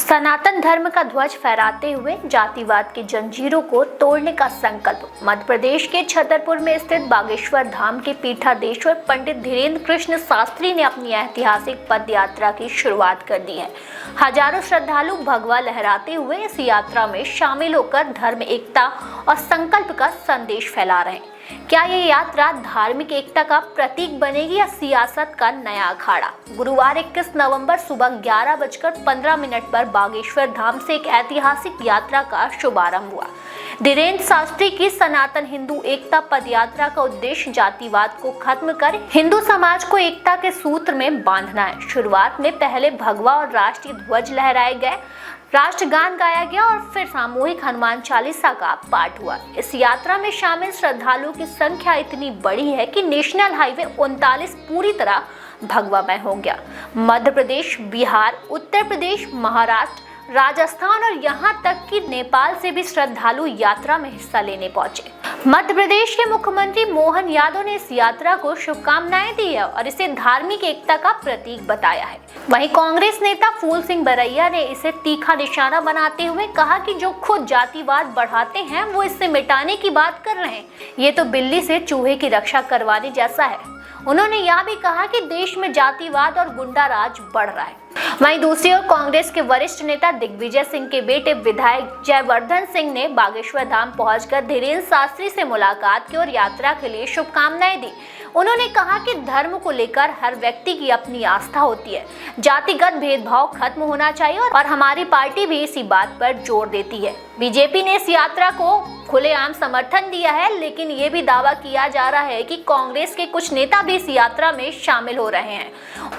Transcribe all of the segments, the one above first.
सनातन धर्म का ध्वज फहराते हुए जातिवाद की जंजीरों को तोड़ने का संकल्प। मध्य प्रदेश के छतरपुर में स्थित बागेश्वर धाम के पीठाधीश्वर पंडित धीरेन्द्र कृष्ण शास्त्री ने अपनी ऐतिहासिक पद यात्रा की शुरुआत कर दी है। हजारों श्रद्धालु भगवा लहराते हुए इस यात्रा में शामिल होकर धर्म एकता और संकल्प का संदेश फैला रहे हैं। क्या ये यात्रा धार्मिक एकता का प्रतीक बनेगी या सियासत का नया अखाड़ा? गुरुवार 21 नवंबर सुबह 11:15 पर बागेश्वर धाम से एक ऐतिहासिक यात्रा का शुभारंभ हुआ। धीरेन्द्र शास्त्री की सनातन हिंदू एकता पद यात्रा का उद्देश्य जातिवाद को खत्म कर हिंदू समाज को एकता के सूत्र में बांधना है। शुरुआत में पहले भगवा और राष्ट्रीय ध्वज लहराए गए, राष्ट्रगान गाया गया और फिर सामूहिक हनुमान चालीसा का पाठ हुआ। इस यात्रा में शामिल श्रद्धालुओं की संख्या इतनी बड़ी है कि नेशनल हाईवे 39 पूरी तरह भगवामय हो गया। मध्य प्रदेश, बिहार, उत्तर प्रदेश, महाराष्ट्र, राजस्थान और यहाँ तक कि नेपाल से भी श्रद्धालु यात्रा में हिस्सा लेने पहुंचे। मध्य प्रदेश के मुख्यमंत्री मोहन यादव ने इस यात्रा को शुभकामनाएं दी है और इसे धार्मिक एकता का प्रतीक बताया है। वहीं कांग्रेस नेता फूल सिंह बरैया ने इसे तीखा निशाना बनाते हुए कहा कि जो खुद जातिवाद बढ़ाते हैं वो इससे मिटाने की बात कर रहे हैं। ये तो बिल्ली से चूहे की रक्षा करवाने जैसा है। उन्होंने यह भी कहा कि देश में जातिवाद और गुंडा राज बढ़ रहा है। वहीं दूसरी ओर कांग्रेस के वरिष्ठ नेता दिग्विजय सिंह के बेटे विधायक जयवर्धन सिंह ने बागेश्वर धाम पहुंचकर धीरेन्द्र शास्त्री से मुलाकात की और यात्रा के लिए शुभकामनाएं दी। उन्होंने कहा कि धर्म को लेकर हर व्यक्ति की अपनी आस्था होती है, जातिगत भेदभाव खत्म होना चाहिए और हमारी पार्टी भी इसी बात पर जोर देती है। बीजेपी ने इस यात्रा को खुलेआम समर्थन दिया है, लेकिन ये भी दावा किया जा रहा है कि कांग्रेस के कुछ नेता भी इस यात्रा में शामिल हो रहे हैं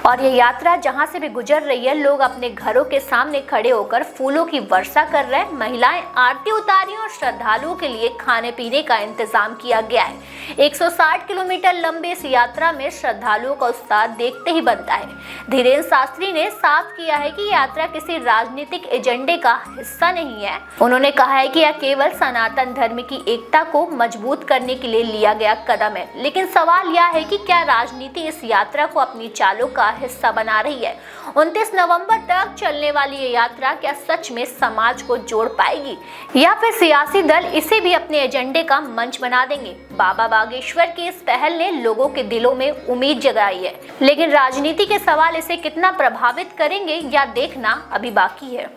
और ये यात्रा जहां से भी गुजर रही है, लोग अपने घरों के सामने खड़े होकर फूलों की वर्षा कर रहे हैं। महिलाएं आरती उतारी और श्रद्धालुओं के लिए खाने पीने का इंतजाम किया गया है। 160 किलोमीटर लंबे इस यात्रा में श्रद्धालुओं का उत्साह देखते ही बनता है। धीरेन्द्र शास्त्री ने साफ किया है कि यात्रा किसी राजनीतिक एजेंडे का हिस्सा नहीं है। उन्होंने कहा है कि यह केवल सनातन धर्म की एकता को मजबूत करने के लिए लिया गया कदम है, लेकिन सवाल यह है कि क्या राजनीति इस यात्रा को अपनी चालों का हिस्सा बना रही है? 29 नवंबर तक चलने वाली ये यात्रा क्या सच में समाज को जोड़ पाएगी या फिर सियासी दल इसे भी अपने एजेंडे का मंच बना देंगे? बाबा बागेश्वर की इस पहल ने लोगों के दिलों में उम्मीद जगाई है, लेकिन राजनीति के सवाल इसे कितना प्रभावित करेंगे या देखना अभी बाकी है।